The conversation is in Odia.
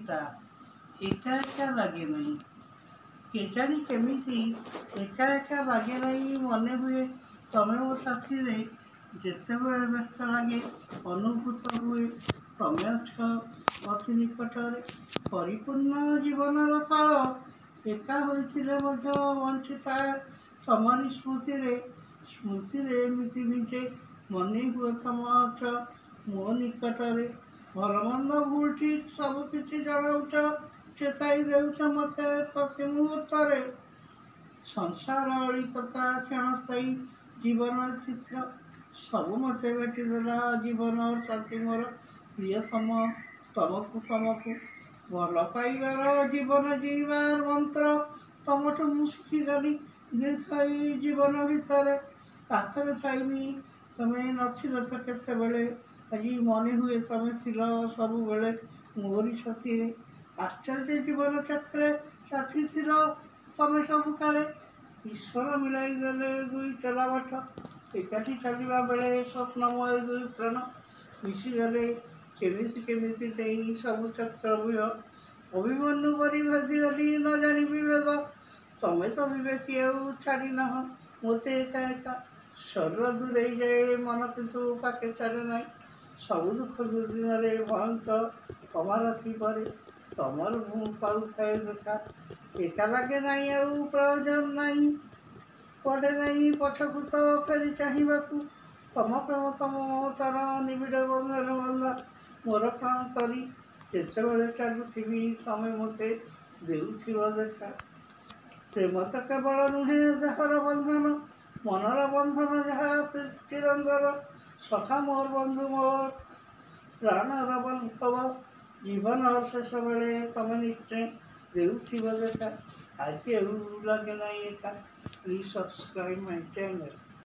ଚିନ୍ତା ଏକା ଏକା ଲାଗେ ନାହିଁ। କେଜାଣି କେମିତି ଏକା ଏକା ଲାଗେ ନାହିଁ। ମନେ ହୁଏ ତମେ ମୋ ସାଥିରେ। ଯେତେବେଳେ ବ୍ୟସ୍ତ ଲାଗେ ଅନୁଭୂତ ହୁଏ ତମେ ଅଛ ଅତି ନିକଟରେ। ପରିପୂର୍ଣ୍ଣ ଜୀବନର ତାଳ ଏକା ହୋଇଥିଲେ ମଧ୍ୟ ବଞ୍ଚିଥାଏ ତମରି ସ୍ମୃତିରେ। ସ୍ମୃତିରେ ଏମିତି ନିଜେ ମନେ ହୁଏ ତମ ଅଛ ମୋ ନିକଟରେ। ଭଲ ମନ୍ଦ ଭୁଲ ଠିକ୍ ସବୁ କିଛି ଜଣାଉଛ, ଚେତାଇ ଦେଉଛ ମୋତେ ପ୍ରତି ମୁହୂର୍ତ୍ତରେ। ସଂସାର ଅଳିକତା କ୍ଷଣସ୍ଥାୟୀ ଜୀବନ ଚିତ୍ର ସବୁ ମୋତେ ଭେଟିଦେଲା ଜୀବନ ସାଥୀ ମୋର ପ୍ରିୟତମ। ତମକୁ ଭଲ ପାଇବାର ଜୀବନ ଜୀଇବାର ମନ୍ତ୍ର ତମଠୁ ମୁଁ ଶିଖିଗଲି ଦୀର୍ଘ ଏଇ ଜୀବନ ଭିତରେ। ପାଖରେ ଥାଇବି ତମେ ନଥିଲ ତ କେତେବେଳେ। ଆଜି ମନେ ହୁଏ ତମେ ଥିଲ ସବୁବେଳେ ମୋରି ସାଥିରେ। ଆଶ୍ଚର୍ଯ୍ୟ ଜୀବନ ଚକ୍ରେ ସାଥୀ ଥିଲ ତମେ ସବୁ କାଳେ। ଈଶ୍ୱର ମିଳାଇ ଦେଲେ ଦୁଇ ଚଲାବାଟ ଏକାଠି ଚାଲିବା ବେଳେ ସ୍ୱପ୍ନମୟ ଦୁଇ ପ୍ରାଣ ମିଶିଗଲେ କେମିତି ଦେଇ ସବୁ ଚକ୍ରବ୍ୟୂହ। ଅଭିମନ୍ୟୁ ପରି ଭାସିଗଲି ନ ଜାଣି ବିଭେଦ। ତମେ ତ ବିବେକୀ ଆଉ ଛାଡ଼ିନାହଁ ମୋତେ ଏକା ଏକା। ଶରୀର ଦୂରେଇ ଯାଏ ମନ କିନ୍ତୁ ପାଖେ ଛାଡ଼େ ନାହିଁ। ସବୁ ଦୁଃଖ ଦୁର୍ଦିନରେ ଭୟଙ୍କର ତମାରତି ପରେ ତମର ମୁଁ ପାଉଥାଏ ଦେଖା। ଏକା ଲାଗେ ନାହିଁ ଆଉ ପ୍ରୟୋଜନ ନାହିଁ। ପଡ଼େ ନାହିଁ ପଛକୁ ତ ଫେରି ଚାହିଁବାକୁ। ତମ ପ୍ରେମ ତମ ମମତାର ନିବିଡ଼ ବନ୍ଧନ ବନ୍ଧା ମୋର ପ୍ରାଣ ତରି। ଯେତେବେଳେ ଚାଲୁଥିବି ତମେ ମୋତେ ଦେଉଥିବ ଦେଖା। ପ୍ରେମ ତ କେବଳ ନୁହେଁ ଦେହର ବନ୍ଧନ ମନର ବନ୍ଧନ ଯାହା ଚିରନ୍ଦନ। ସଖା ମୋର ବନ୍ଧୁ ମୋର ପ୍ରାଣର ବାନ୍ଧବ। ଜୀବନର ଶେଷ ବେଳେ ତମେ ନିଶ୍ଚୟ ଦେଉଥିବ ଦେଖା। ଆଜି ଆଉ ଲାଗେ ନାହିଁ ଏକା। Please subscribe my channel.